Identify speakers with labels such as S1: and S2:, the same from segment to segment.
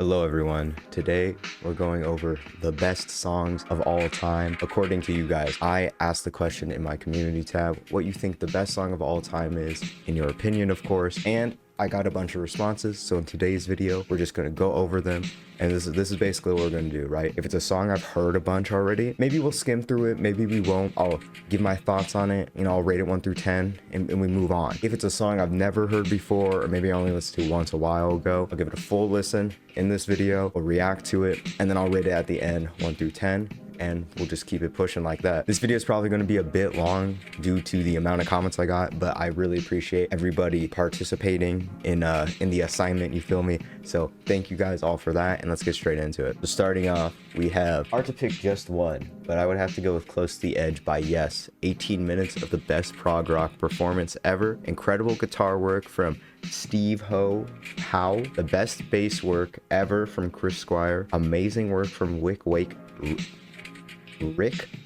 S1: Hello everyone. Today we're going over the best songs of all time according to you guys. I asked the question in my community tab what you think the best song of all time is, in your opinion of course, and I got a bunch of responses. So in today's video we're just going to go over them, and this is basically what we're going to do, right? If it's a song I've heard a bunch already, maybe we'll skim through it, maybe we won't. I'll give my thoughts on it, I'll rate it 1 through 10 and we move on. If it's a song I've never heard before, or maybe I only listened to once a while ago, I'll give it a full listen in this video, we'll react to it, and then I'll rate it at the end 1 through 10, and we'll just keep it pushing like that. This video is probably going to be a bit long due to the amount of comments I got, but I really appreciate everybody participating in the assignment, you feel me? So thank you guys all for that, and let's get straight into it. So starting off, we have hard to pick just one, but I would have to go with Close to the Edge by Yes. 18 minutes of the best prog rock performance ever. Incredible guitar work from Steve Howe, the best bass work ever from Chris Squire, amazing work from Rick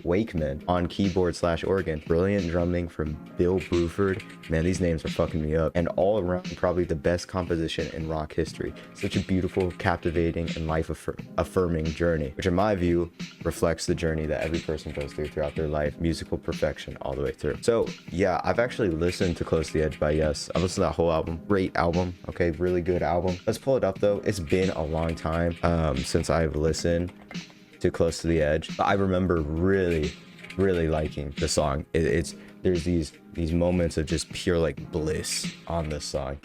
S1: Wakeman on keyboard/organ, brilliant drumming from Bill Bruford, man these names are fucking me up, and all around probably the best composition in rock history. Such a beautiful, captivating, and life-affirming journey, which in my view reflects the journey that every person goes through throughout their life, musical perfection all the way through. So yeah, I've actually listened to Close to the Edge by Yes. I've listened to that whole album. Great album, okay, really good album. Let's pull it up though. It's been a long time since I've listened to Close to the Edge. I remember really liking the song. There's these moments of just pure like bliss on this song.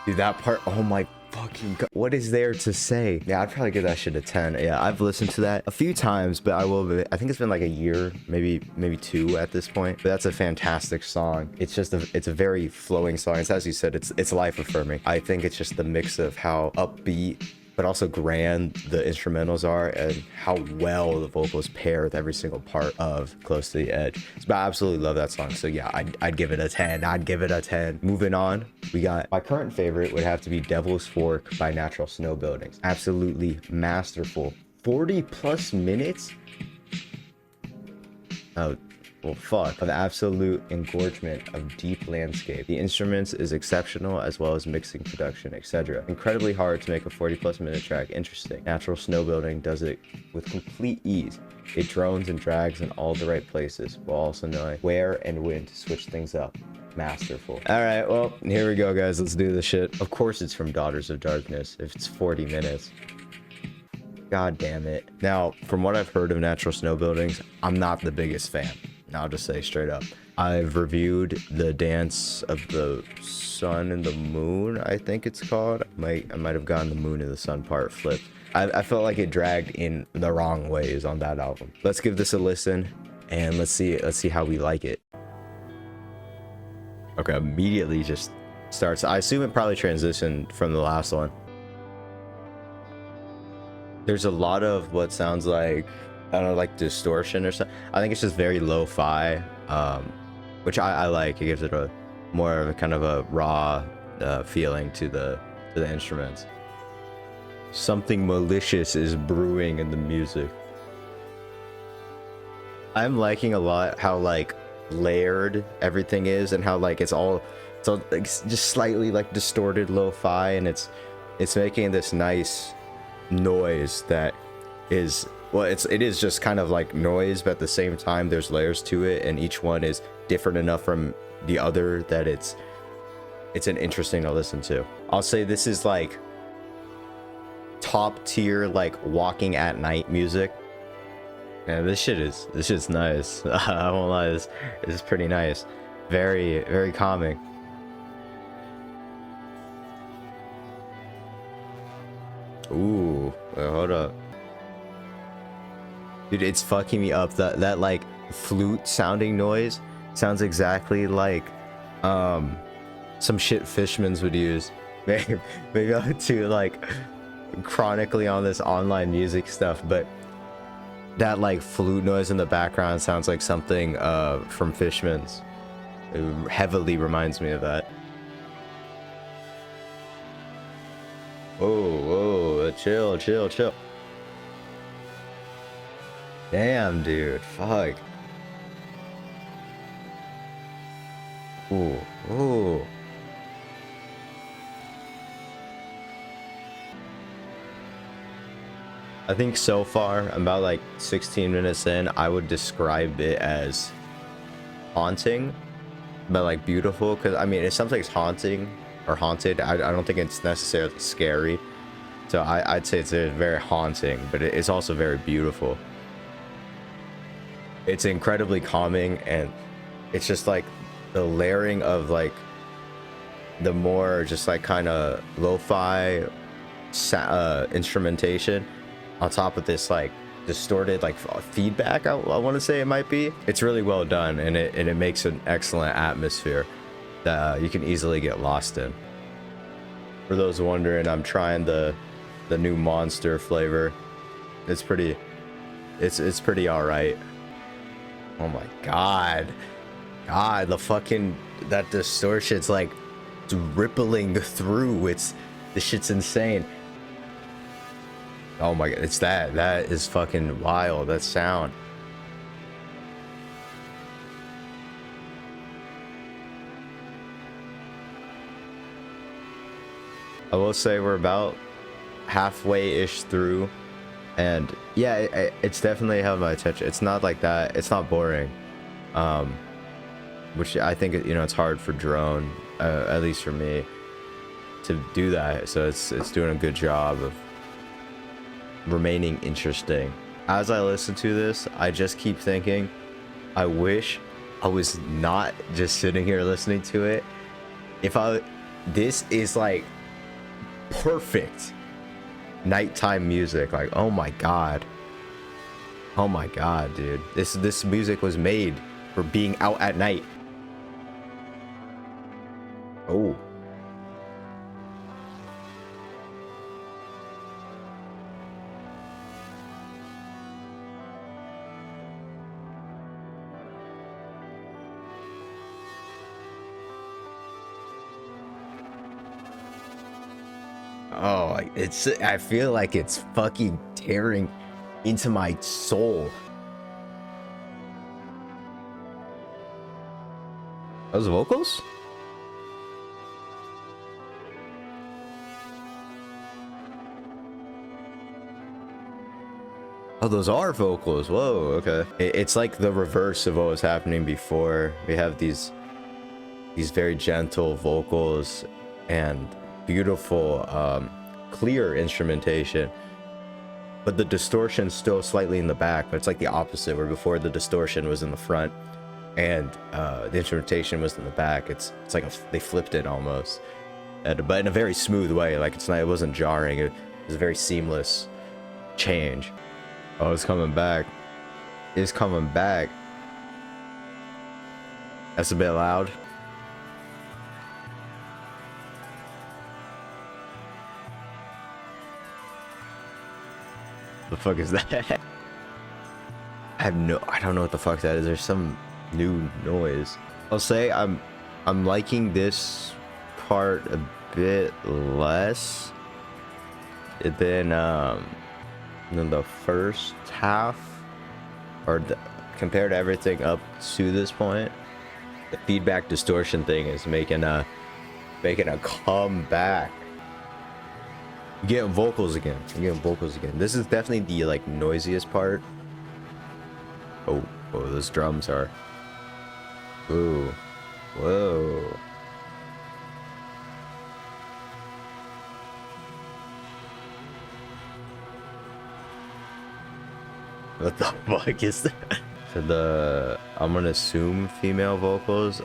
S1: Dude, that part, oh my fucking god, what is there to say? Yeah, I'd probably give that shit a 10. Yeah, I've listened to that a few times, but I think it's been like a year, maybe 2 at this point. But that's a fantastic song. It's just it's a very flowing song. It's, as you said, it's life affirming. I think it's just the mix of how upbeat but also grand the instrumentals are, and how well the vocals pair with every single part of Close to the Edge. So I absolutely love that song. So yeah, I'd give it a 10. I'd give it a 10. Moving on, we got my current favorite would have to be Devil's Fork by Natural Snow Buildings. Absolutely masterful. 40 plus minutes. Oh, well, fuck, of absolute engorgement of deep landscape. The instruments is exceptional, as well as mixing, production, etc. Incredibly hard to make a 40+ minute track interesting. Natural Snow Building does it with complete ease. It drones and drags in all the right places, while also knowing where and when to switch things up. Masterful. All right, well, here we go, guys. Let's do this shit. Of course it's from Daughters of Darkness, if it's 40 minutes. God damn it. Now, from what I've heard of Natural Snow Buildings, I'm not the biggest fan. I'll just say straight up. I've reviewed the Dance of the Sun and the Moon, I think it's called. I might have gotten the moon and the sun part flipped. I felt like it dragged in the wrong ways on that album. Let's give this a listen, and let's see how we like it. Okay, immediately just starts. I assume it probably transitioned from the last one. There's a lot of what sounds like, I don't know, like distortion or something. I think it's just very lo-fi, which I like. It gives it a more of a kind of a raw feeling to the instruments. Something malicious is brewing in the music. I'm liking a lot how like layered everything is, and how like it's all like just slightly like distorted lo-fi, and it's making this nice noise that is, well, it is just kind of like noise, but at the same time there's layers to it, and each one is different enough from the other that it's an interesting to listen to. I'll say this is like top tier like walking at night music. Man, this shit's nice. I won't lie, this is pretty nice. Very calming. Ooh, wait, hold up. Dude, it's fucking me up. That like flute sounding noise sounds exactly like some shit Fishmans would use. Maybe I'm too like chronically on this online music stuff, but that like flute noise in the background sounds like something from Fishmans. It heavily reminds me of that. Whoa, chill. Damn, dude, fuck. Ooh, ooh. I think so far, about like 16 minutes in, I would describe it as haunting, but like beautiful. Because I mean, if something's haunting or haunted, I don't think it's necessarily scary. So I'd say it's very haunting, but it's also very beautiful. It's incredibly calming, and it's just like the layering of like the more just like kind of lo-fi instrumentation on top of this like distorted like feedback, I want to say it might be. It's really well done, and it makes an excellent atmosphere that you can easily get lost in. For those wondering, I'm trying the new Monster flavor. It's pretty all right. Oh my god, the fucking, that distortion's like it's rippling through. This shit's insane. Oh my god, it's that is fucking wild, that sound. I will say we're about halfway-ish through, and yeah, it's definitely held my attention. It's not like that, it's not boring, which I think, you know, it's hard for drone, at least for me, to do that. So it's doing a good job of remaining interesting. As I listen to this, I just keep thinking, I wish I was not just sitting here listening to it. This is like perfect nighttime music. Like, oh my god, dude, this music was made for being out at night. Oh, oh, I feel like it's fucking tearing into my soul. Those vocals? Oh, those are vocals. Whoa, okay. It's like the reverse of what was happening before. We have these very gentle vocals and beautiful clear instrumentation, but the distortion's still slightly in the back. But it's like the opposite, where before the distortion was in the front and the instrumentation was in the back. It's like they flipped it almost, but in a very smooth way. Like it wasn't jarring. It was a very seamless change. Oh, it's coming back. It's coming back. That's a bit loud. The fuck is that? I don't know what the fuck that is. There's some new noise. I'll say I'm liking this part a bit less than the first half, or compared to everything up to this point. The feedback distortion thing is making a comeback. You're getting vocals again. This is definitely the like noisiest part. Oh, those drums are. Ooh, whoa. What the fuck is that? So I'm gonna assume female vocals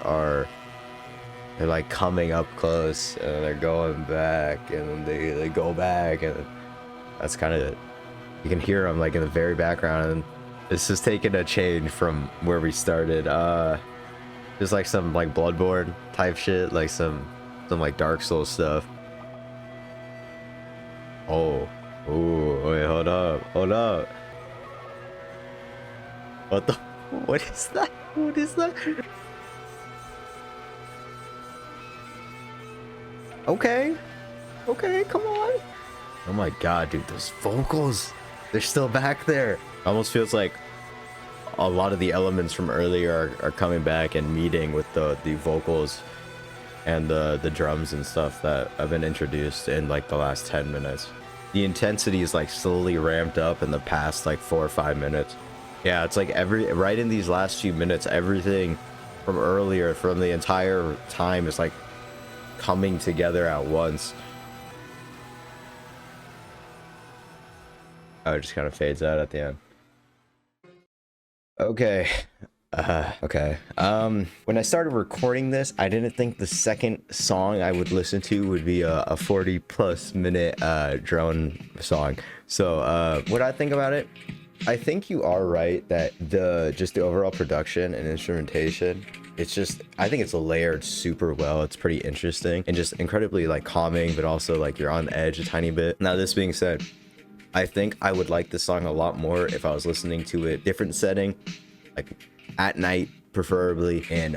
S1: they're like coming up close, and they're going back, and they go back, and that's kind of it. You can hear them like in the very background, and this is taking a change from where we started. There's like some like Bloodborne type shit, like some like Dark Souls stuff. Oh, wait, hold up. What is that? Okay, come on. Oh my god, dude, those vocals, they're still back there. Almost feels like a lot of the elements from earlier are coming back and meeting with the vocals and the drums and stuff that have been introduced in like the last 10 minutes. The intensity is like slowly ramped up in the past like 4 or 5 minutes. Yeah, it's like right in these last few minutes, everything from earlier, from the entire time, is like coming together at once. Oh, it just kind of fades out at the end. Okay. When I started recording this, I didn't think the second song I would listen to would be a 40+ minute drone song. So what I think about it, I think you are right that the overall production and instrumentation, I think it's layered super well. It's pretty interesting and just incredibly like calming, but also like you're on edge a tiny bit. Now, this being said, I think I would like this song a lot more if I was listening to a different setting, like at night preferably, and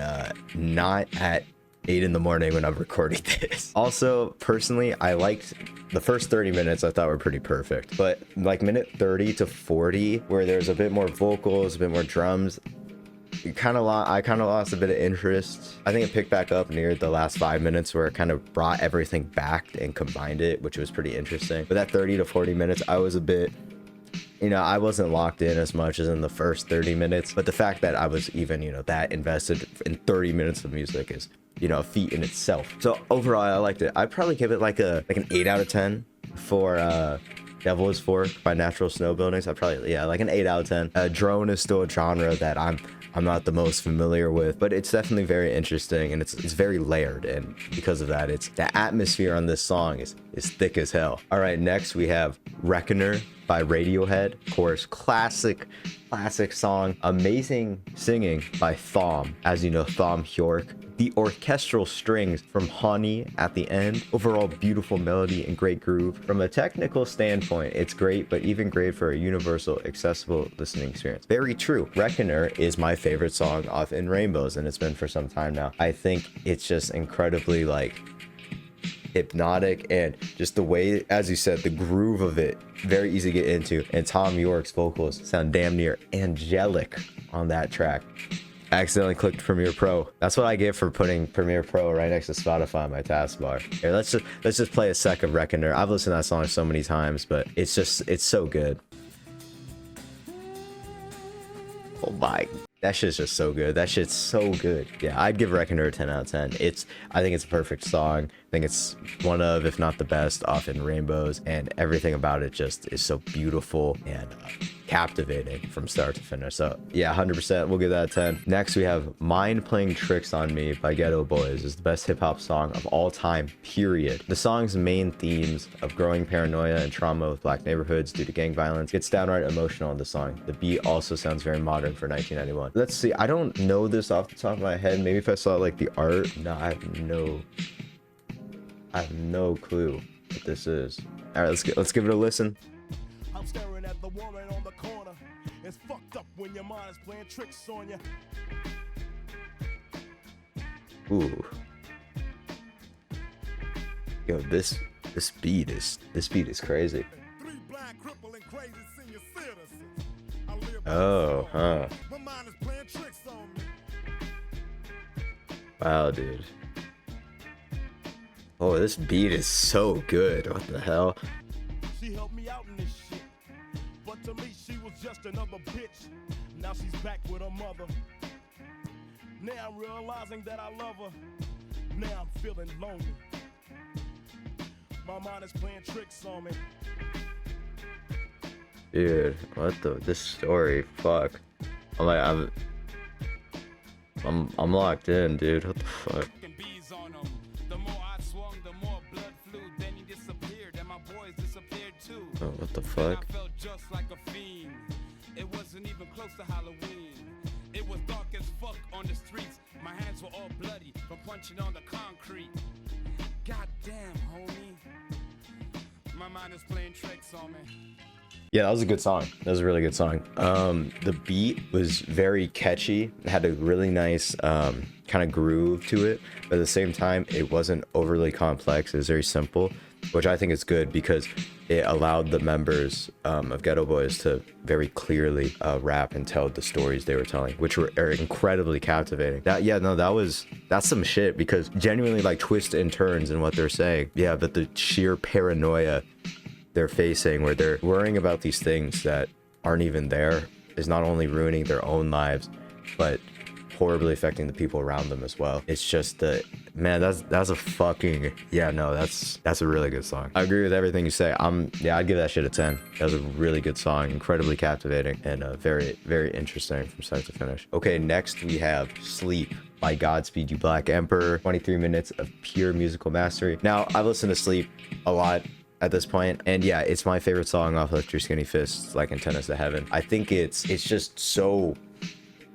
S1: not at 8 in the morning when I'm recording this. Also, personally, I liked the first 30 minutes. I thought were pretty perfect, but like minute 30 to 40, where there's a bit more vocals, a bit more drums, I kind of lost a bit of interest. I think it picked back up near the last 5 minutes, where it kind of brought everything back and combined it, which was pretty interesting. But that 30 to 40 minutes, I was a bit, I wasn't locked in as much as in the first 30 minutes. But the fact that I was even, that invested in 30 minutes of music is, a feat in itself. So overall, I liked it. I'd probably give it like an 8 out of 10 for Devil is Fork by Natural Snow Buildings. I'd probably, like an 8 out of 10. Drone is still a genre that I'm not the most familiar with, but it's definitely very interesting, and it's very layered, and because of that, the atmosphere on this song is thick as hell. All right, next we have Reckoner by Radiohead. Of course, classic song. Amazing singing by Thom. As you know, Thom Yorke. The orchestral strings from Honey at the end. Overall beautiful melody and great groove. From a technical standpoint, it's great, but even great for a universal, accessible listening experience. Very true. Reckoner is my favorite song off In Rainbows, and it's been for some time now. I think it's just incredibly like hypnotic, and just the way, as you said, the groove of it, very easy to get into, and Thom Yorke's vocals sound damn near angelic on that track. I accidentally clicked Premiere Pro. That's what I get for putting Premiere Pro right next to Spotify on my taskbar. Here, let's just play a sec of Reckoner. I've listened to that song so many times, but it's so good. Oh my, that shit's just so good. That shit's so good. Yeah, I'd give Reckoner a 10 out of 10. I think it's a perfect song. I think it's one of, if not the best, off In Rainbows, and everything about it just is so beautiful and captivating from start to finish. So yeah, 100%, we'll give that a 10. Next, we have Mind Playing Tricks on Me by Geto Boys. Is the best hip-hop song of all time, period. The song's main themes of growing paranoia and trauma with black neighborhoods due to gang violence gets downright emotional in the song. The beat also sounds very modern for 1991. Let's see, I don't know this off the top of my head. Maybe if I saw like the art. No, I have no clue what this is. All right, let's give it a listen.
S2: I'm staring at the woman on the corner. It's fucked up when your mind is playing tricks on you.
S1: Ooh. Yo, this beat is crazy.
S2: Three blind, crippling, crazy senior citizens.
S1: Oh, huh.
S2: My mind is playing tricks on me.
S1: Wow, dude. Oh, this beat is so good. What the hell?
S2: She helped me out in this shit, but to me she was just another bitch. Now she's back with her mother. Now I'm realizing that I love her. Now I'm feeling lonely. My mind is playing tricks on me.
S1: Dude, this story, fuck. I'm locked in, dude. What the fuck? Oh, what the fuck?
S3: I felt just like a fiend. It wasn't even close to Halloween. It was dark as fuck on the streets. My hands were all bloody from punching on the concrete. God damn, homie. My mind is playing tricks on me.
S1: Yeah, that was a good song. That was a really good song. The beat was very catchy. It had a really nice kind of groove to it, but at the same time, it wasn't overly complex. It was very simple, which I think is good because it allowed the members of Geto Boys to very clearly rap and tell the stories they were telling, which are incredibly captivating. That's some shit, because genuinely like twists and turns in what they're saying. Yeah, but the sheer paranoia they're facing, where they're worrying about these things that aren't even there, is not only ruining their own lives, but horribly affecting the people around them as well. It's just that's a fucking, that's a really good song. I agree with everything you say. I'd give that shit a 10. That was a really good song, incredibly captivating, and very, very interesting from start to finish. Okay, next we have Sleep by Godspeed You Black Emperor. 23 minutes of pure musical mastery. Now, I've listened to Sleep a lot at this point, and yeah, it's my favorite song off Lift Your Skinny Fists, like Antennas to Heaven. I think it's just so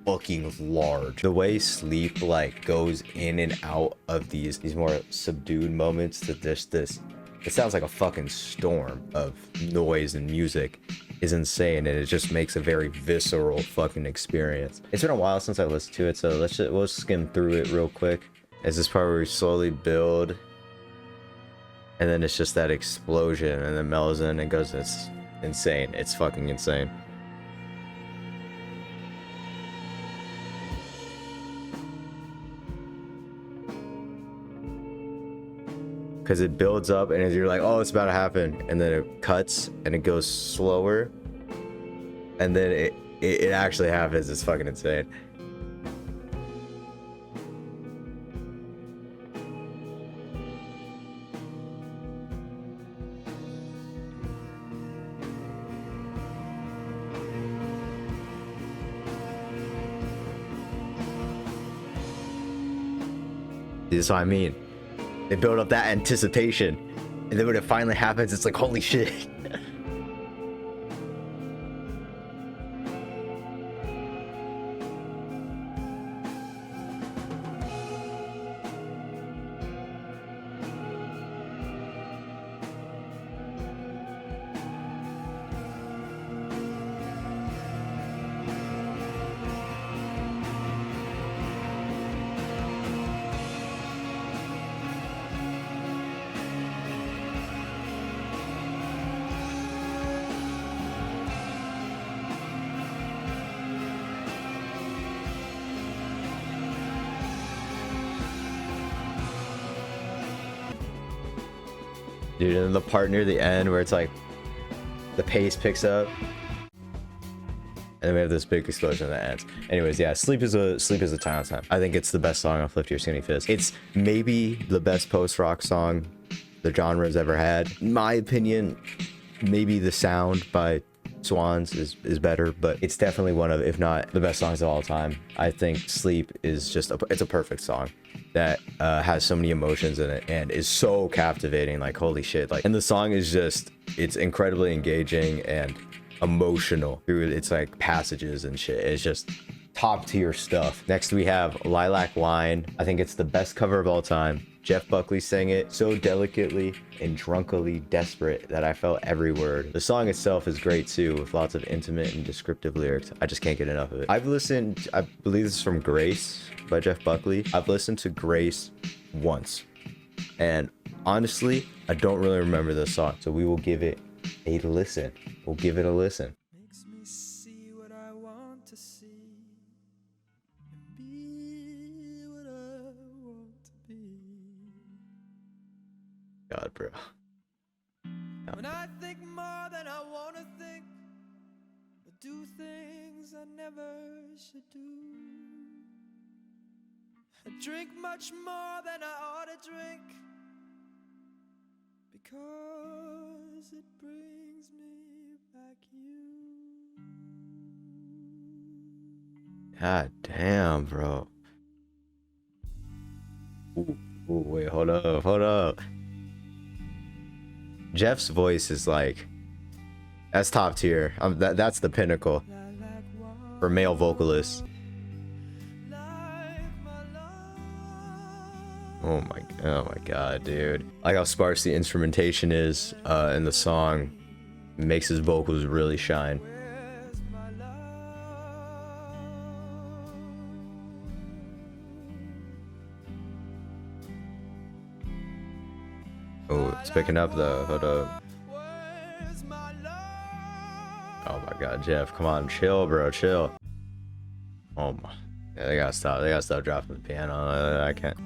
S1: fucking large. The way Sleep like goes in and out of these more subdued moments to this, it sounds like a fucking storm of noise and music, is insane, and it just makes a very visceral fucking experience. It's been a while since I listened to it, so we'll skim through it real quick. As this part where we slowly build, and then it's just that explosion, and then mellows in and goes. It's insane. It's fucking insane. Because it builds up, and you're like, oh, it's about to happen, and then it cuts and it goes slower, and then it actually happens. It's fucking insane. This is what I mean. They build up that anticipation, and then when it finally happens, it's like, holy shit. Dude, and then the part near the end where it's like the pace picks up, and then we have this big explosion that ends. Anyways, yeah, Sleep is a 10 out of 10. I think it's the best song off Lift Your Skinny Fist. It's maybe the best post-rock song the genre's ever had. In my opinion, maybe The Sound by Swans is better, but it's definitely one of, if not the best songs of all time. I think Sleep is just it's a perfect song that has so many emotions in it and is so captivating, like holy shit. Like, and the song is just, it's incredibly engaging and emotional through its like passages and shit. It's just top tier stuff. Next we have Lilac Wine. I think it's the best cover of all time. Jeff Buckley sang it so delicately and drunkily desperate that I felt every word. The song itself is great too, with lots of intimate and descriptive lyrics. I just can't get enough of it. I've listened, I believe this is from Grace by Jeff Buckley. I've listened to Grace once, and honestly, I don't really remember this song. So we will give it a listen. We'll give it a listen.
S4: Makes me see what I want to see and be what I want to be.
S1: God, bro.
S4: When I think more than I want to think, but do things I never should do. I drink much more than I ought to drink, because it brings me back you.
S1: God damn, bro. Ooh, wait, hold up. Jeff's voice is like, that's top tier. That's the pinnacle for male vocalists. Oh my god, dude. Like how sparse the instrumentation is in the song, makes his vocals really shine. Oh, it's picking up though. Hold up. God, Jeff, come on, chill, bro, chill. Oh my, yeah, they gotta stop dropping the piano. I can't.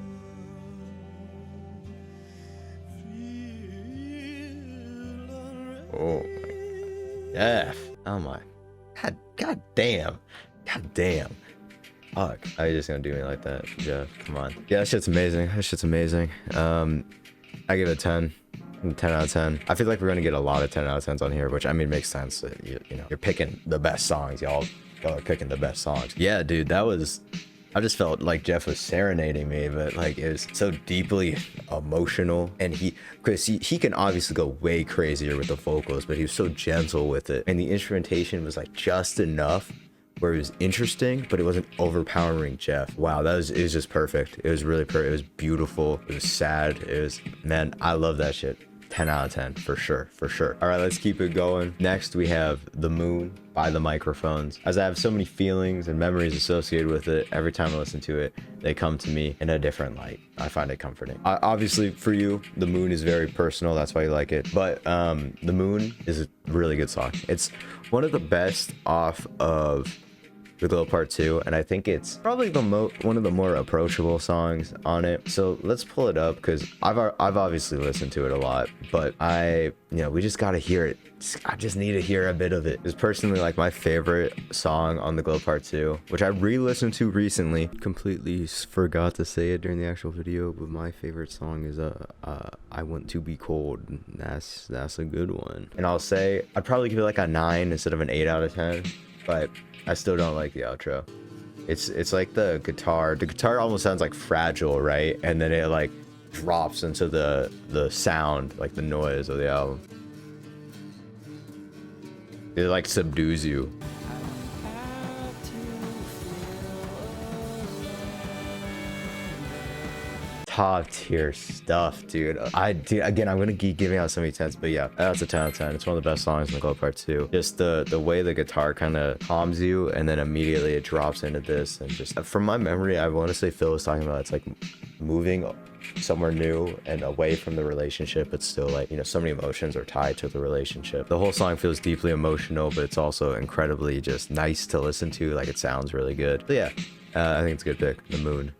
S1: Oh my, Jeff, oh my, god damn. Fuck, how you just gonna do me like that, Jeff? Come on. Yeah, that shit's amazing. I give it a 10 out of 10. I feel like we're gonna get a lot of 10 out of 10s on here, which I mean makes sense. You know, you're picking the best songs. Y'all are picking the best songs. Yeah, dude, that was, I just felt like Jeff was serenading me, but like it was so deeply emotional. And because he can obviously go way crazier with the vocals, but he was so gentle with it, and the instrumentation was like just enough where it was interesting, but it wasn't overpowering Jeff. Wow, it was just perfect. It was really perfect. It was beautiful. It was sad. It was, man, I love that shit. 10 out of 10 for sure. All right, let's keep it going. Next we have The Moon by The Microphones. As I have so many feelings and memories associated with it, every time I listen to it, they come to me in a different light. I find it comforting. Obviously for you, The Moon is very personal, that's why you like it, but The Moon is a really good song. It's one of the best off of The Glow Part 2, and I think it's probably one of the more approachable songs on it. So let's pull it up, because I've obviously listened to it a lot, but we just gotta hear it. I just need to hear a bit of it. It's personally like my favorite song on The Glow Part 2, which I re-listened to recently. Completely forgot to say it during the actual video, but my favorite song is I Want to Be Cold. That's a good one. And I'll say I'd probably give it like a 9 instead of an 8 out of 10, but I still don't like the outro. It's like the guitar almost sounds like Fragile, right? And then it like drops into the sound, like the noise of the album. It like subdues you. Top tier stuff, dude. Again, I'm gonna keep giving out so many 10s, but yeah, that's a 10 out of 10. It's one of the best songs in The Glow Part 2. Just the way the guitar kind of calms you, and then immediately it drops into this, and just from my memory, I want to say Phil was talking about it's like moving somewhere new and away from the relationship, but still like, so many emotions are tied to the relationship. The whole song feels deeply emotional, but it's also incredibly just nice to listen to. Like, it sounds really good. So yeah, I think it's a good pick. The Moon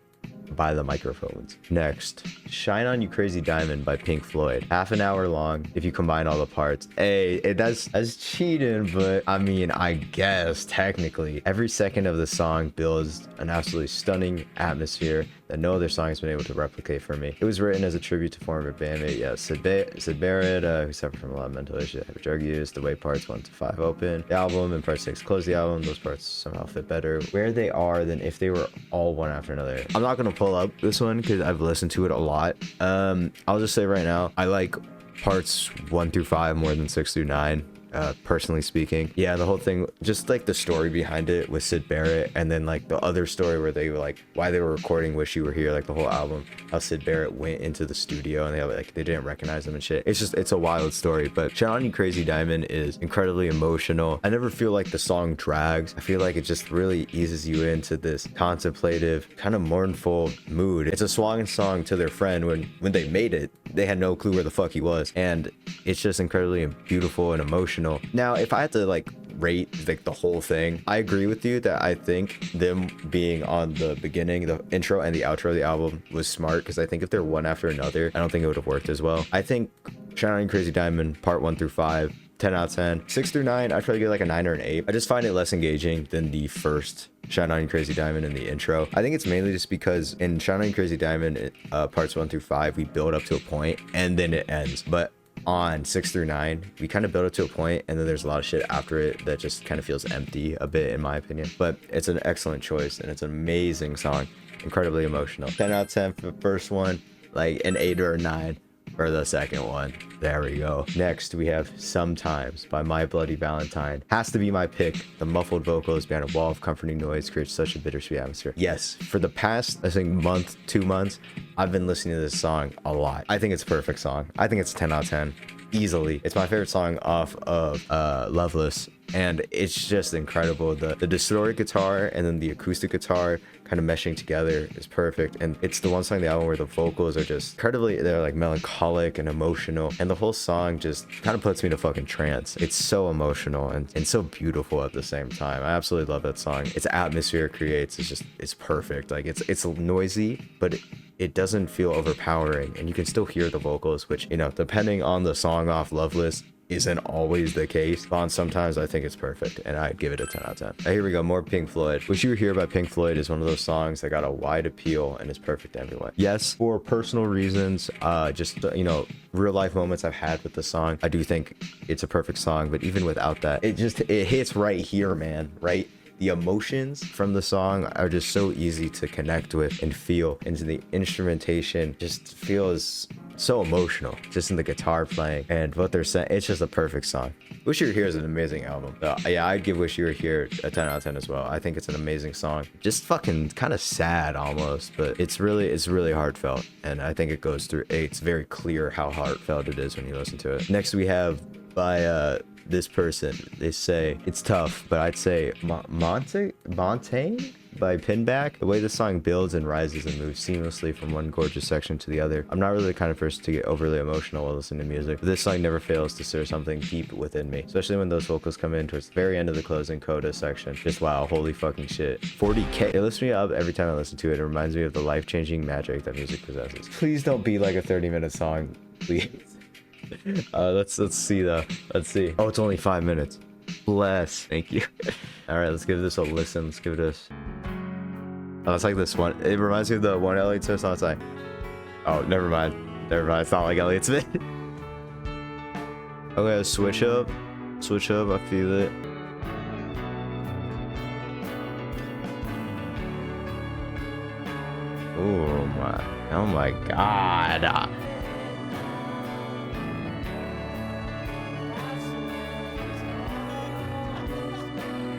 S1: by The Microphones. Next, Shine On You Crazy Diamond by Pink Floyd. Half an hour long if you combine all the parts. Hey, that's cheating, but I mean, I guess technically every second of the song builds an absolutely stunning atmosphere that no other song has been able to replicate for me. It was written as a tribute to former bandmate, Sid Barrett, who suffered from a lot of mental issues, heavy drug use. The way parts 1 to 5 open the album and part 6 close the album, those parts somehow fit better where they are than if they were all one after another. I'm not gonna pull up this one because I've listened to it a lot. I'll just say right now, I like parts 1 through 5 more than 6 through 9. Personally speaking, yeah, the whole thing, just like the story behind it with Sid Barrett, and then like the other story where they were like why they were recording Wish You Were Here, like the whole album, how Sid Barrett went into the studio and they didn't recognize him and shit. It's a wild story. But Shine On You Crazy Diamond is incredibly emotional. I never feel like the song drags. I feel like it just really eases you into this contemplative, kind of mournful mood. It's a swan song to their friend when they made it. They had no clue where the fuck he was, and it's just incredibly beautiful and emotional. Now, if I had to like rate like the whole thing, I agree with you that I think them being on the beginning, the intro and the outro of the album was smart, because I think if they're one after another, I don't think it would have worked as well. I think Shine On You Crazy Diamond part 1 through 5, 10 out of 10. 6 through 9, I'd probably get like a 9 or an 8. I just find it less engaging than the first Shine On You Crazy Diamond in the intro. I think it's mainly just because in Shine On You Crazy Diamond, parts 1 through 5, we build up to a point and then it ends. But on 6 through 9, we kind of build up to a point, and then there's a lot of shit after it that just kind of feels empty a bit, in my opinion. But it's an excellent choice, and it's an amazing song, incredibly emotional. 10 out of 10 for the first one, like an 8 or a 9 for the second one. There we go. Next, we have Sometimes by My Bloody Valentine. Has to be my pick. The muffled vocals behind a wall of comforting noise creates such a bittersweet atmosphere. Yes, for the past, I think, month, 2 months, I've been listening to this song a lot. I think it's a perfect song. I think it's 10 out of 10. Easily. It's my favorite song off of Loveless. And it's just incredible. The distorted guitar and then the acoustic guitar kind of meshing together is perfect. And it's the one song on the album where the vocals are just incredibly, they're like melancholic and emotional, and the whole song just kind of puts me to fucking trance. It's so emotional and so beautiful at the same time. I absolutely love that song. Its atmosphere it creates is just, it's perfect. Like it's noisy, but it doesn't feel overpowering, and you can still hear the vocals, which, you know, depending on the song off Loveless, isn't always the case. But on Sometimes, I think it's perfect, and I'd give it a 10 out of 10. Now, here we go, more Pink Floyd. Wish You Were Here by Pink Floyd is one of those songs that got a wide appeal and is perfect everywhere. Yes, for personal reasons, you know, real life moments I've had with the song, I do think it's a perfect song, but even without that, it hits right here, man, right? The emotions from the song are just so easy to connect with and feel, and the instrumentation just feels so emotional, just in the guitar playing and what they're saying. It's just a perfect song. Wish You Were Here is an amazing album. Yeah, I'd give Wish You Were Here a 10 out of 10 as well. I think it's an amazing song. Just fucking kind of sad almost, but it's really heartfelt, and I think it goes through. It's very clear how heartfelt it is when you listen to it. Next we have by this person. They say it's tough, but I'd say Montaigne by Pinback. The way the song builds and rises and moves seamlessly from one gorgeous section to the other. I'm not really the kind of person to get overly emotional while listening to music, but this song never fails to stir something deep within me, especially when those vocals come in towards the very end of the closing coda section. Just wow, holy fucking shit. 40K, it lifts me up every time I listen to it. It reminds me of the life-changing magic that music possesses. Please don't be like a 30-minute song, please. Let's see though. Let's see. Oh, it's only 5 minutes. Bless. Thank you. All right, let's give this a listen. Let's give this. Oh, it's like this one. It reminds me of the one Elliott Smith song. It's like, oh, never mind. It's not like Elliott Smith. Okay, switch up. I feel it. Oh my god.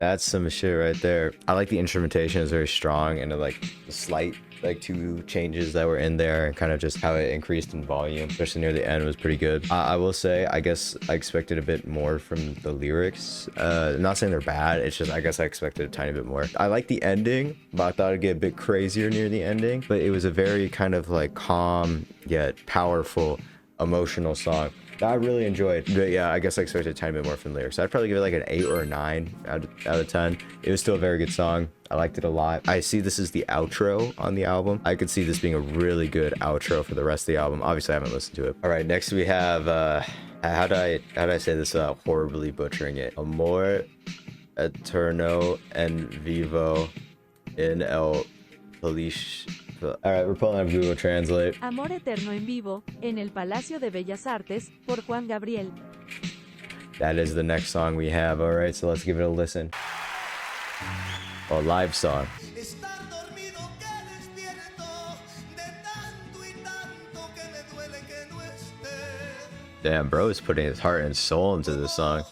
S1: That's some shit right there. I like the instrumentation is very strong, and like the slight like 2 changes that were in there and kind of just how it increased in volume, especially near the end, was pretty good. I will say, I guess I expected a bit more from the lyrics. I'm not saying they're bad, it's just I guess I expected a tiny bit more. I like the ending, but I thought it'd get a bit crazier near the ending, but it was a very kind of like calm yet powerful emotional song that I really enjoyed. But yeah, I guess I expected a tiny bit more from the lyrics. I'd probably give it like an 8 or a 9 out of 10. It was still a very good song. I liked it a lot. I see this as the outro on the album. I could see this being a really good outro for the rest of the album. Obviously, I haven't listened to it. All right, next we have, how do I say this without horribly butchering it? Amor, eterno-en vivo in el palacio. All right, we're pulling up Google Translate.
S5: Amor eterno-en vivo, en el Palacio de Bellas Artes, por Juan Gabriel.
S1: That is the next song we have. All right, so let's give it a listen. Oh, live song. Damn, bro is putting his heart and soul into this song.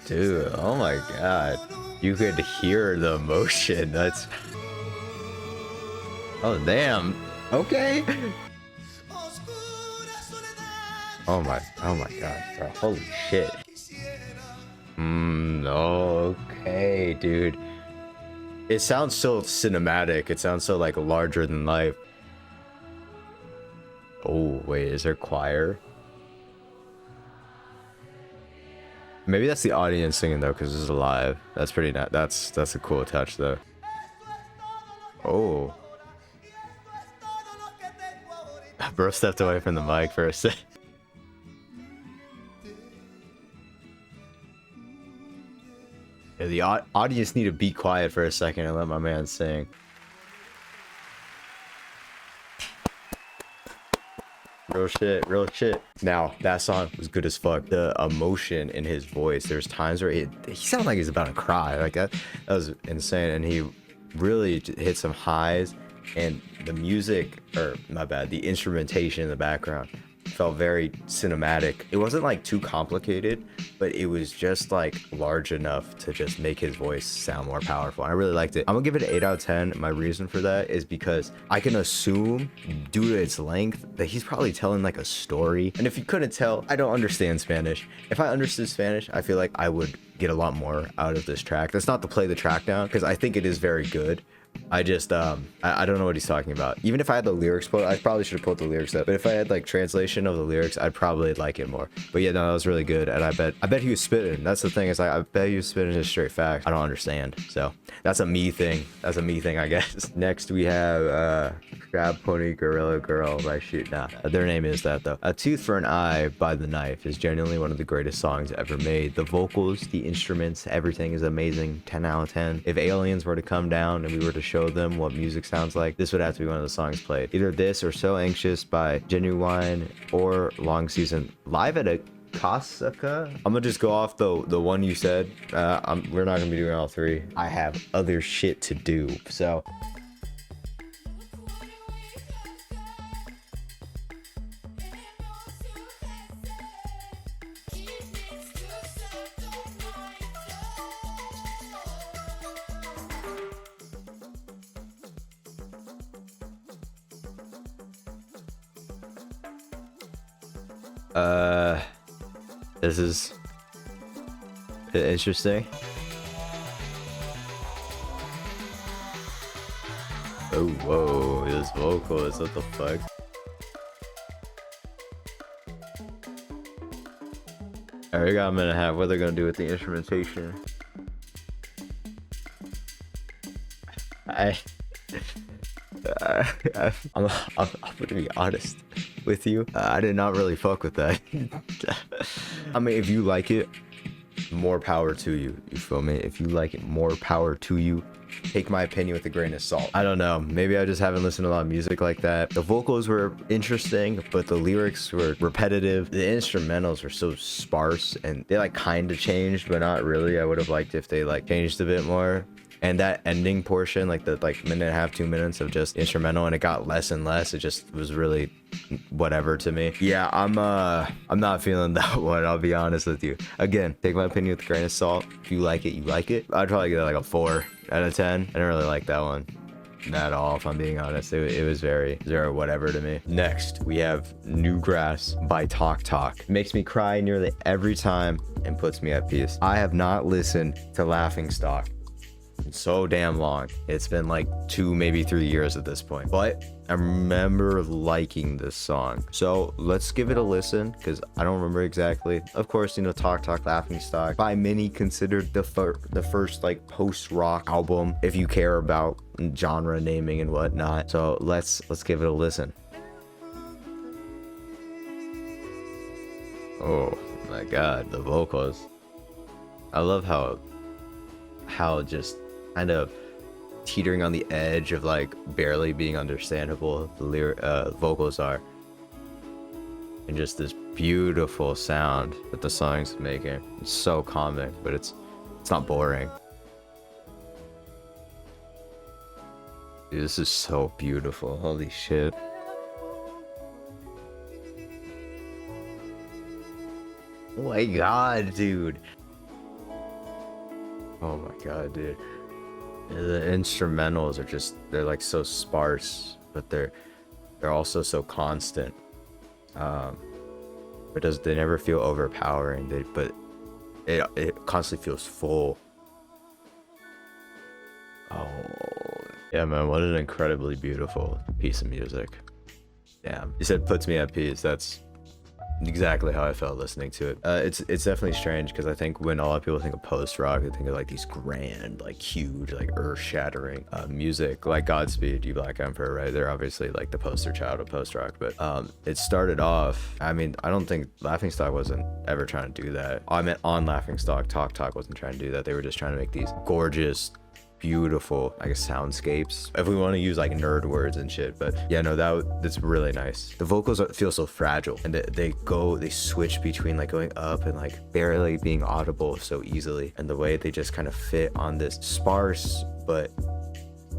S1: Dude, oh my god. You could hear the emotion. That's... Oh, damn. Okay. Oh my god, bro. Holy shit. Okay, dude. It sounds so cinematic. It sounds so like larger than life. Oh, wait, is there choir? Maybe that's the audience singing though, because this is live. That's pretty nice. That's a cool touch though. Oh. Bro stepped away from the mic for a sec. Yeah, the audience need to be quiet for a second and let my man sing. Real shit. Now, that song was good as fuck. The emotion in his voice, there's times where he sounded like he's about to cry. Like that was insane. And he really hit some highs. And the music, or my bad, the instrumentation in the background felt very cinematic. It wasn't like too complicated, but it was just like large enough to just make his voice sound more powerful. I really liked it. I'm gonna give it an 8 out of 10. My reason for that is because I can assume, due to its length, that he's probably telling like a story. And if you couldn't tell, I don't understand Spanish. If I understood Spanish, I feel like I would get a lot more out of this track. That's not to play the track down, because I think it is very good. I just I don't know what he's talking about. Even if I had the lyrics pulled, I probably should have pulled the lyrics up, but if I had like translation of the lyrics, I'd probably like it more. But yeah, no, that was really good. And I bet he was spitting. That's the thing, is like, I bet he was spitting just straight facts. I don't understand, so that's a me thing, I guess. Next we have Crab Pony Gorilla Girl by Shoot. Nah, their name is that though. A Tooth for an Eye by The Knife is genuinely one of the greatest songs ever made. The vocals, the instruments, everything is amazing. 10 out of 10. If aliens were to come down and we were to show them what music sounds like, this would have to be one of the songs played. Either this or So Anxious by Genuine, or Long Season live at a Kasaka. I'm gonna just go off the one you said. We're not gonna be doing all three. I have other shit to do, so this is interesting. Oh, whoa, this vocal is what the fuck. Alright, we got a minute and a half. What they're gonna do with the instrumentation? I'm gonna be honest with you. I did not really fuck with that. I mean, if you like it, more power to you. You feel me? If you like it, more power to you. Take my opinion with a grain of salt. I don't know. Maybe I just haven't listened to a lot of music like that. The vocals were interesting, but the lyrics were repetitive. The instrumentals were so sparse, and they like kind of changed, but not really. I would have liked if they like changed a bit more. And that ending portion, like the minute and a half, 2 minutes of just instrumental, and it got less and less. It just was really whatever to me. Yeah, I'm not feeling that one, I'll be honest with you. Again, take my opinion with a grain of salt. If you like it, you like it. I'd probably give it like a 4 out of 10. I didn't really like that one at all, if I'm being honest. It was very whatever to me. Next, we have New Grass by Talk Talk. It makes me cry nearly every time and puts me at peace. I have not listened to Laughing Stock so damn long. It's been like 2, maybe 3 years at this point, but I remember liking this song, so let's give it a listen, because I don't remember exactly. Of course, you know, Talk Talk, Laughing Stock, by many considered the first like post-rock album, if you care about genre naming and whatnot. So let's give it a listen. Oh my god, the vocals. I love how just kind of teetering on the edge of like barely being understandable the vocals are, and just this beautiful sound that the song's making. It's so calming, but it's not boring. Dude, this is so beautiful. Holy shit. Oh my god, dude. Oh my god, dude. The instrumentals are just, they're like so sparse, but they're also so constant. They never feel overpowering, but it constantly feels full. Oh yeah, man, what an incredibly beautiful piece of music. Damn. You said puts me at peace. That's exactly how I felt listening to it. It's definitely strange, because I think when a lot of people think of post-rock, they think of like these grand, like huge, like earth-shattering music, like Godspeed, You Black Emperor, right? They're obviously like the poster child of post-rock, but it started off, I mean, I don't think Laughing Stock wasn't ever trying to do that. I meant on Laughing Stock, Talk Talk wasn't trying to do that. They were just trying to make these gorgeous, beautiful, I guess, soundscapes, if we want to use like nerd words and shit. But yeah, no, that's really nice. The vocals feel so fragile, and they switch between like going up and like barely being audible so easily, and the way they just kind of fit on this sparse but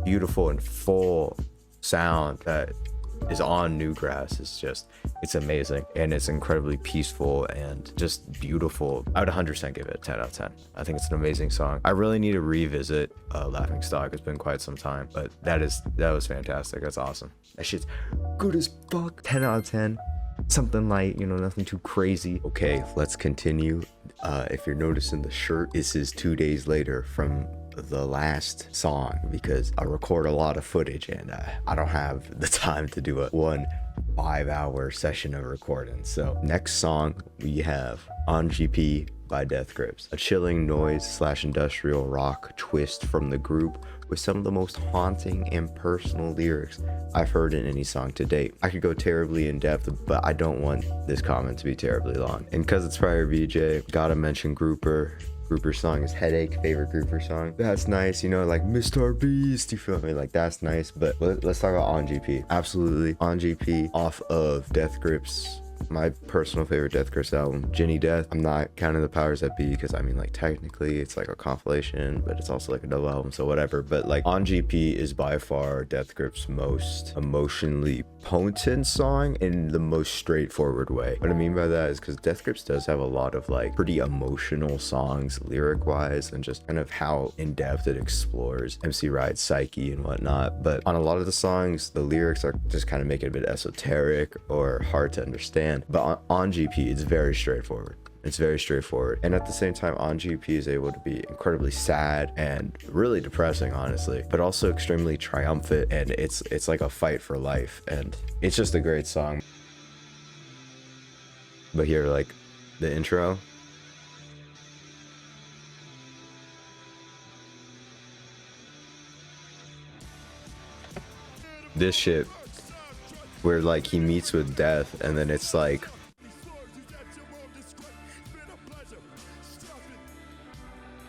S1: beautiful and full sound that is on Newgrass is just, it's amazing, and it's incredibly peaceful and just beautiful. I would 100% give it a 10 out of 10. I think it's an amazing song. I really need to revisit Laughing Stock. It's been quite some time, but that was fantastic. That's awesome. That shit's good as fuck. 10 out of 10. Something light, you know, nothing too crazy. Okay, let's continue. If you're noticing the shirt, this is 2 days later from the last song, because I record a lot of footage and I don't have the time to do a 5-hour session of recording. So next song we have On GP by Death Grips, a chilling noise / industrial rock twist from the group with some of the most haunting and personal lyrics I've heard in any song to date. I could go terribly in depth, but I don't want this comment to be terribly long. And because it's Prior VJ, gotta mention Grouper. Grouper's song is Headache, favorite Grouper song. That's nice, you know, like Mr. Beast, you feel me? Like, that's nice. But let's talk about On GP. Absolutely, On GP off of Death Grips, my personal favorite Death Grips album, Ginny Death. I'm not counting the powers that be, because I mean, like, technically it's like a compilation, but it's also like a double album, so whatever. But like, On GP is by far Death Grips' most emotionally potent song in the most straightforward way. What I mean by that is because Death Grips does have a lot of like pretty emotional songs lyric wise, and just kind of how in depth it explores MC Ride's psyche and whatnot. But on a lot of the songs, the lyrics are just kind of make it a bit esoteric or hard to understand. But on GP, it's very straightforward. It's very straightforward. And at the same time, On GP is able to be incredibly sad and really depressing, honestly, but also extremely triumphant. And it's like a fight for life. And it's just a great song. But here, like, the intro. This shit, where like he meets with death, and then it's like,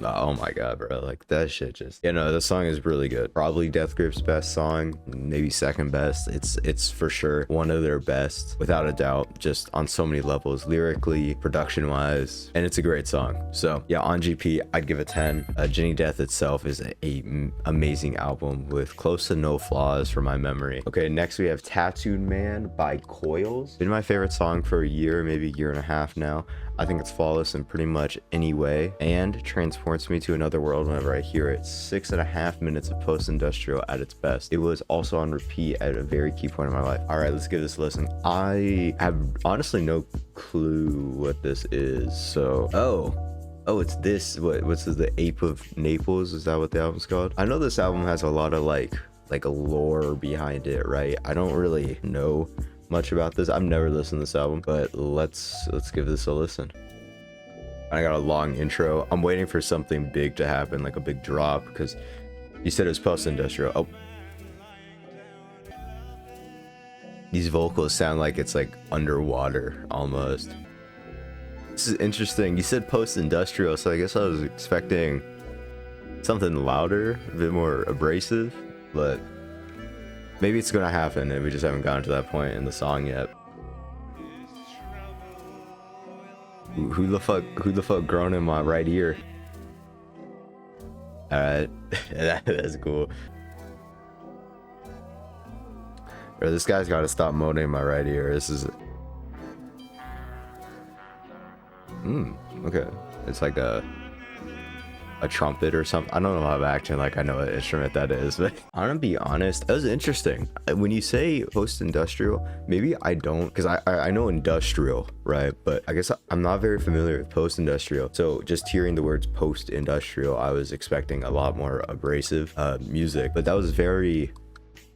S1: oh my god, bro, like that shit just, you know, the song is really good. Probably Death Grip's best song, maybe second best. It's for sure one of their best, without a doubt, just on so many levels, lyrically, production wise, and it's a great song. So yeah, On GP, I'd give it 10. Ginny Death itself is a amazing album with close to no flaws from my memory. Okay, next we have Tattooed Man by Coil. Been my favorite song for a year, maybe a year and a half now. I think it's flawless in pretty much any way, and transports me to another world whenever I hear it. 6.5 minutes of post-industrial at its best. It was also on repeat at a very key point in my life. All right, let's give this a listen. I have honestly no clue what this is. So, oh, it's this. What's this, the Ape of Naples? Is that what the album's called? I know this album has a lot of like a lore behind it, right? I don't really know much about this. I've never listened to this album, but let's give this a listen. I got a long intro. I'm waiting for something big to happen, like a big drop, because you said it was post-industrial. Oh, these vocals sound like it's like underwater almost. This is interesting. You said post-industrial, so I guess I was expecting something louder, a bit more abrasive, but maybe it's gonna happen and we just haven't gotten to that point in the song yet. Who the fuck groaned in my right ear? Alright, that's cool. Bro, this guy's gotta stop moaning in my right ear. This is okay. It's like a trumpet or something. I don't know how I'm acting like I know what instrument that is, but I'm gonna be honest, that was interesting. When you say post-industrial, maybe I don't, because I know industrial, right? But I guess I'm not very familiar with post-industrial. So just hearing the words post-industrial, I was expecting a lot more abrasive music, but that was very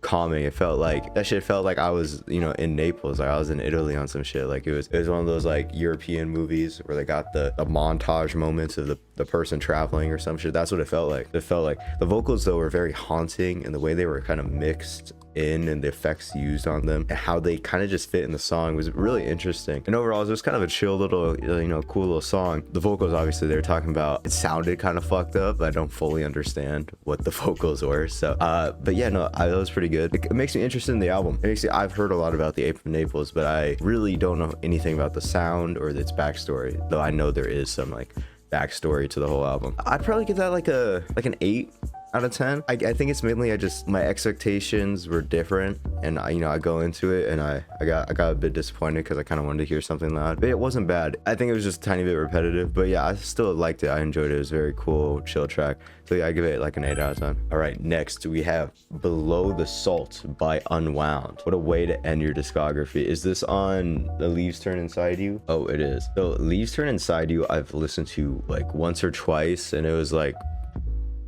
S1: calming. It felt like that shit felt like I was, you know, in Naples, like I was in Italy on some shit. Like it was one of those like European movies where they got the montage moments of the person traveling or some shit. That's what it felt like. It felt like the vocals though were very haunting, and the way they were kind of mixed in and the effects used on them and how they kind of just fit in the song was really interesting. And overall, it was kind of a chill little, you know, cool little song. The vocals, obviously, they were talking about, it sounded kind of fucked up. I don't fully understand what the vocals were. So, but yeah, no, that was pretty good. It makes me interested in the album. I've heard a lot about the Ape of Naples, but I really don't know anything about the sound or its backstory, though I know there is some like backstory to the whole album. I'd probably give that like an 8. out of 10. I think it's mainly my expectations were different, and I go into it and I got a bit disappointed because I kind of wanted to hear something loud, but it wasn't bad. I think it was just a tiny bit repetitive, but yeah, I still liked it. I enjoyed it. It was a very cool, chill track. So yeah, I give it like an 8 out of 10. All right, next we have Below the Salt by Unwound. What a way to end your discography. Is this on The Leaves Turn Inside You? Oh, it is. So Leaves Turn Inside You, I've listened to like once or twice, and it was like,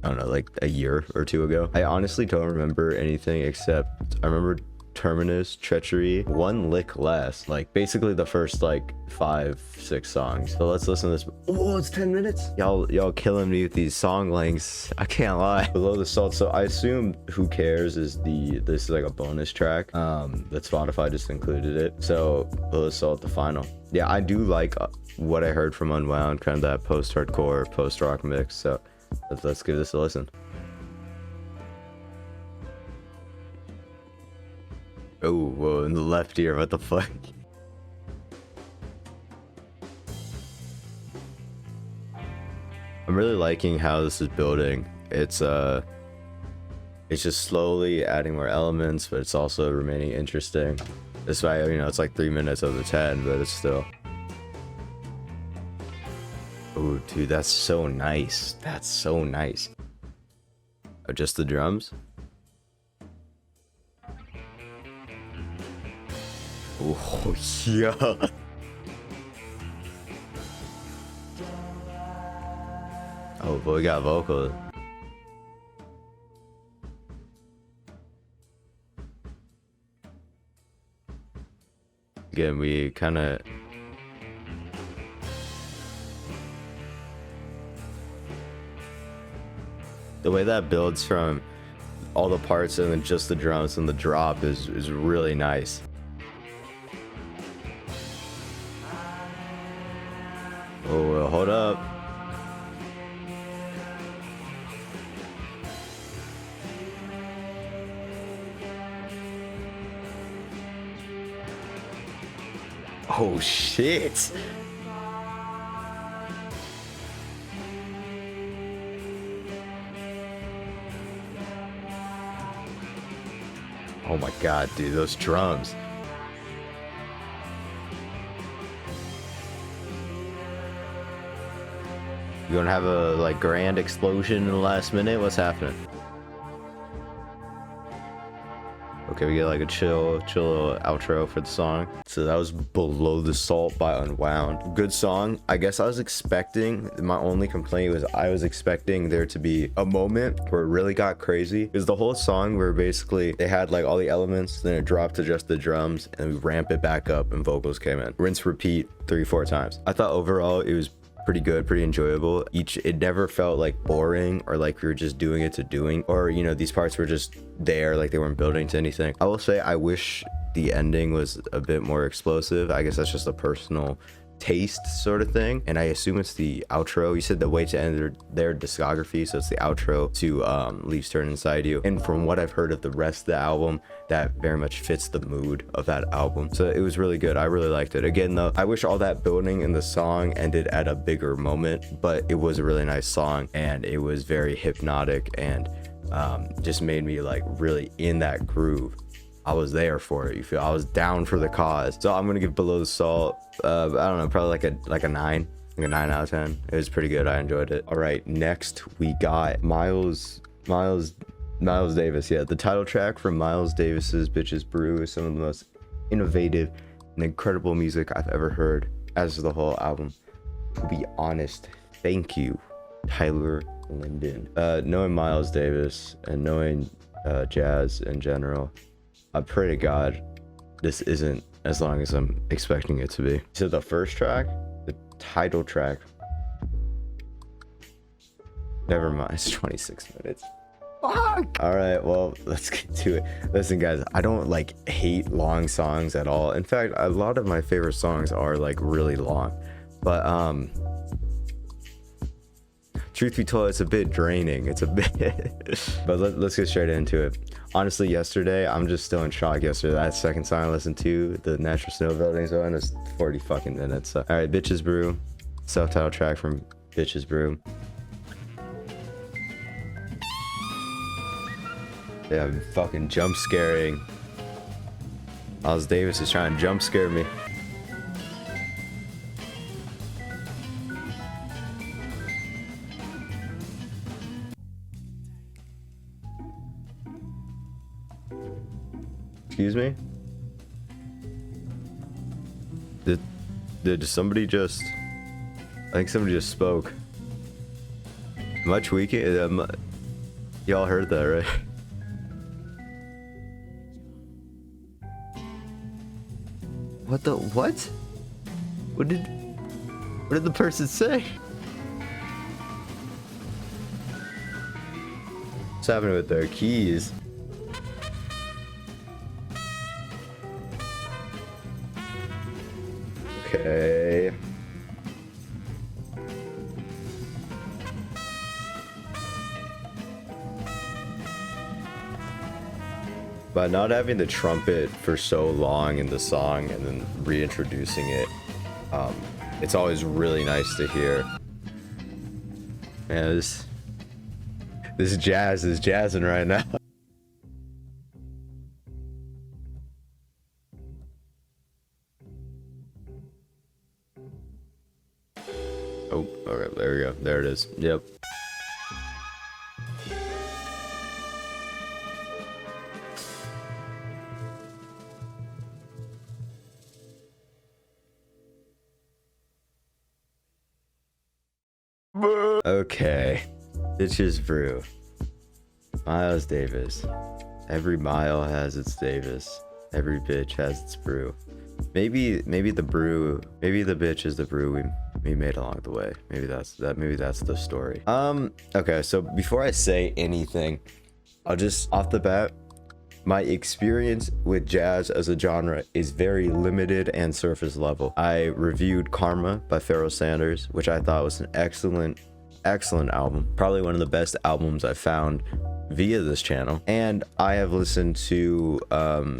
S1: I don't know, like a year or two ago. I honestly don't remember anything except I remember Terminus, Treachery, One Lick Less, like basically the first like 5-6 songs. So let's listen to this. Oh, it's 10 minutes. Y'all killing me with these song lengths. I can't lie. Below the Salt. So I assume Who Cares is this is like a bonus track that Spotify just included it. So Below the Salt, the final. Yeah, I do like what I heard from Unwound, kind of that post-hardcore, post-rock mix. So let's give this a listen. Oh, whoa, in the left ear, what the fuck? I'm really liking how this is building. It's just slowly adding more elements, but it's also remaining interesting. That's why, it's like 3 minutes of the 10, but it's still. Oh, dude, that's so nice. That's so nice. Oh, just the drums? Oh, yeah. Oh, boy, we got vocals. Again, we kind of... The way that builds from all the parts and then just the drums and the drop is really nice. Oh, well, hold up. Oh, shit. Oh my god, dude, those drums. You gonna have a like grand explosion in the last minute? What's happening? Okay, we get like a chill little outro for the song. So that was Below the Salt by Unwound. Good song. I guess I was expecting, my only complaint was I was expecting there to be a moment where it really got crazy. Because the whole song where basically they had like all the elements, then it dropped to just the drums, and we ramp it back up and vocals came in. Rinse, repeat 3-4 times. I thought overall it was pretty good, pretty enjoyable. It never felt like boring or like we were just doing it to doing, or these parts were just there, like they weren't building to anything. I will say I wish the ending was a bit more explosive. I guess that's just a personal taste sort of thing, and I assume it's the outro. You said the way to end their discography, so it's the outro to Leaves Turn Inside You, and from what I've heard of the rest of the album, that very much fits the mood of that album. So it was really good. I really liked it. Again though, I wish all that building in the song ended at a bigger moment, but it was a really nice song and it was very hypnotic and just made me like really in that groove. I was there for it. You feel? I was down for the cause. So I'm gonna give Below the Salt, I don't know, probably like a 9, like a 9 out of 10. It was pretty good. I enjoyed it. All right, next we got Miles Davis. Yeah, the title track from Miles Davis's Bitches Brew is some of the most innovative and incredible music I've ever heard, as the whole album. To be honest, thank you, Tyler Linden. Knowing Miles Davis and knowing jazz in general, I pray to God this isn't as long as I'm expecting it to be. So the first track, the title track, never mind, it's 26 minutes. Fuck! All right, well, let's get to it. Listen, guys, I don't like hate long songs at all. In fact, a lot of my favorite songs are like really long, but truth be told, it's a bit draining. It's a bit, but let's get straight into it. Honestly, yesterday, I'm just still in shock. Yesterday, that second song I listened to, the Natural Snow Building Zone, is 40 fucking minutes. So, all right, Bitches Brew, self-titled track from Bitches Brew. Yeah, I'm fucking jump scaring. Miles Davis is trying to jump scare me. Excuse me? Did somebody just... I think somebody just spoke. Am I tweaking? Y'all heard that, right? What the... What? What did the person say? What's happening with their keys? Okay. By not having the trumpet for so long in the song and then reintroducing it, it's always really nice to hear. Man, this jazz is jazzing right now. Oh, okay, there we go. There it is. Yep. Okay. Bitches Brew. Miles Davis. Every mile has its Davis. Every bitch has its brew. Maybe the brew, maybe the bitch is the brew we made along the way. Maybe that's the story. Okay, so before I say anything, I'll just off the bat, my experience with jazz as a genre is very limited and surface level. I reviewed Karma by Pharoah Sanders, which I thought was an excellent album. Probably one of the best albums I found via this channel. And I have listened to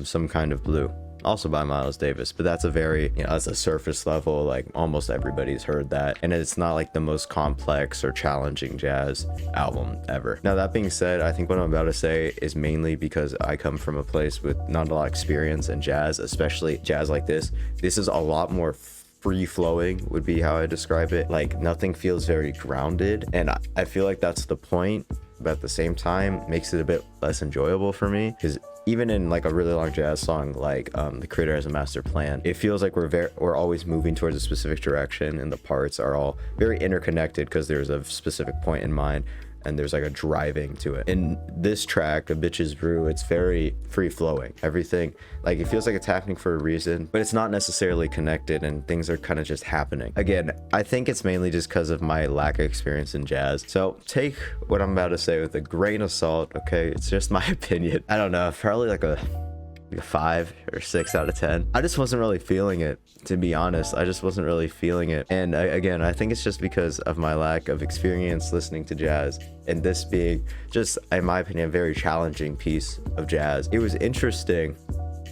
S1: Some Kind of Blue, also by Miles Davis, but that's a very, that's a surface level, like almost everybody's heard that, and it's not like the most complex or challenging jazz album ever. Now that being said, I think what I'm about to say is mainly because I come from a place with not a lot of experience in jazz, especially jazz like this. This is a lot more free-flowing would be how I describe it. Like nothing feels very grounded, and I feel like that's the point, but at the same time makes it a bit less enjoyable for me, because even in like a really long jazz song like The Creator Has a Master Plan, it feels like we're always moving towards a specific direction, and the parts are all very interconnected because there's a specific point in mind and there's like a driving to it. In this track, A Bitch's Brew, it's very free-flowing. Everything, like, it feels like it's happening for a reason, but it's not necessarily connected, and things are kind of just happening. Again, I think it's mainly just because of my lack of experience in jazz, so take what I'm about to say with a grain of salt, okay? It's just my opinion. I don't know, probably like a 5 or 6 out of 10. I just wasn't really feeling it, to be honest. I just wasn't really feeling it. And again, I think it's just because of my lack of experience listening to jazz, and this being just, in my opinion, a very challenging piece of jazz. It was interesting,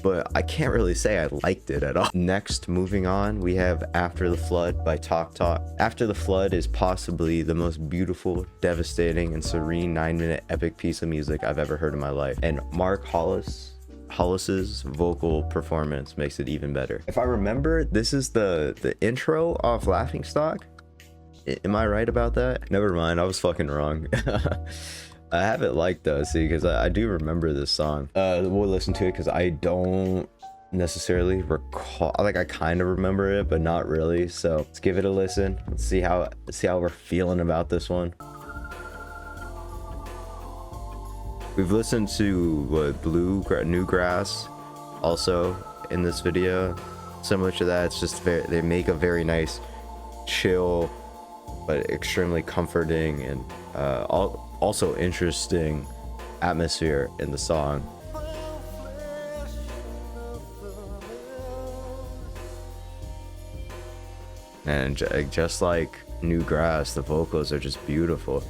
S1: but I can't really say I liked it at all. Next, moving on, we have After the Flood by Talk Talk. After the Flood is possibly the most beautiful, devastating, and serene 9-minute epic piece of music I've ever heard in my life. And Mark Hollis's vocal performance makes it even better. If I remember, this is the intro off Laughingstock. Am I right about that? Never mind, I was fucking wrong. I have it liked though, see, because I do remember this song. We'll listen to it because I don't necessarily recall, like I kind of remember it, but not really. So let's give it a listen. Let's see how we're feeling about this one. We've listened to Newgrass also in this video. Similar to that, it's just they make a very nice, chill, but extremely comforting and also interesting atmosphere in the song. And just like Newgrass, the vocals are just beautiful.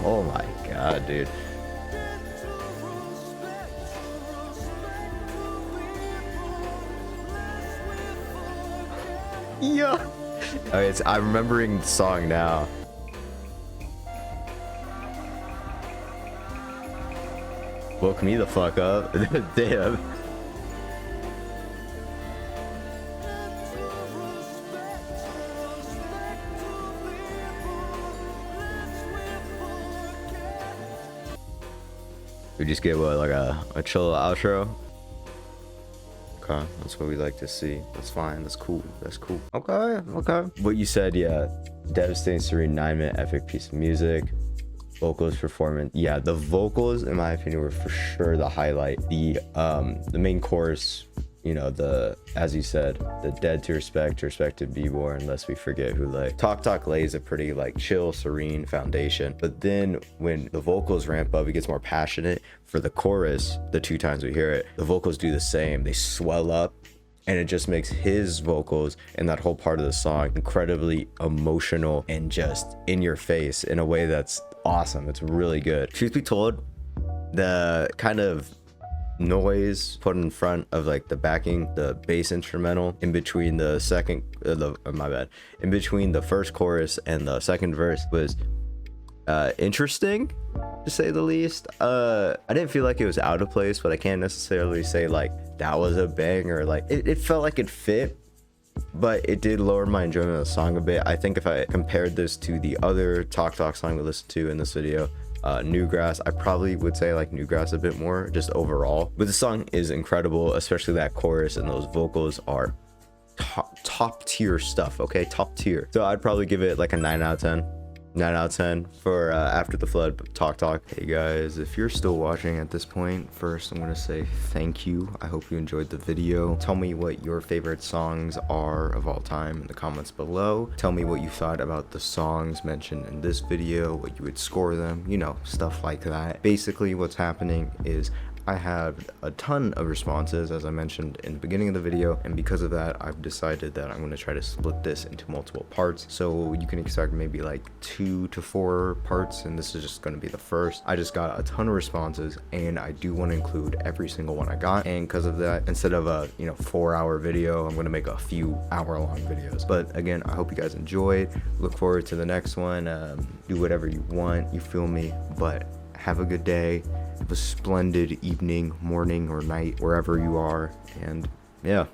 S1: Oh my god, dude. Yeah. Okay, I'm remembering the song now. Woke me the fuck up. Damn. We just get what, like a chill outro? Okay, that's what we like to see. That's fine, that's cool, that's cool. Okay. What you said, yeah. Devastating, serene, 9-minute epic piece of music. Vocals, performance. Yeah, the vocals, in my opinion, were for sure the highlight. The main chorus, you know, as you said, the dead to respect to be born, lest we forget who lay. Talk lays a pretty like chill, serene foundation. But then when the vocals ramp up, it gets more passionate. For the chorus, the 2 times we hear it, the vocals do the same. They swell up, and it just makes his vocals and that whole part of the song incredibly emotional and just in your face in a way that's awesome. It's really good. Truth be told, the kind of noise put in front of like the backing, the bass instrumental in between the second in between the first chorus and the second verse was interesting, to say the least. I didn't feel like it was out of place, but I can't necessarily say like that was a banger. Like it felt like it fit, but it did lower my enjoyment of the song a bit. I think if I compared this to the other Talk song we listened to in this video, Newgrass, I probably would say like Newgrass a bit more just overall. But the song is incredible, especially that chorus, and those vocals are top tier stuff. Okay, top tier. So I'd probably give it like a 9 out of 10. 9 out of 10 for After the Flood Talk. Hey guys, if you're still watching at this point, first I'm gonna say thank you. I hope you enjoyed the video. Tell me what your favorite songs are of all time in the comments below. Tell me what you thought about the songs mentioned in this video, what you would score them, you know, stuff like that. Basically what's happening is I have a ton of responses, as I mentioned in the beginning of the video, and because of that, I've decided that I'm going to try to split this into multiple parts. So you can expect maybe like 2 to 4 parts, and this is just going to be the first. I just got a ton of responses, and I do want to include every single one I got. And because of that, instead of a 4-hour video, I'm going to make a few hour-long videos. But again, I hope you guys enjoyed. Look forward to the next one. Do whatever you want, you feel me? But have a good day. Have a splendid evening, morning, or night, wherever you are. And yeah.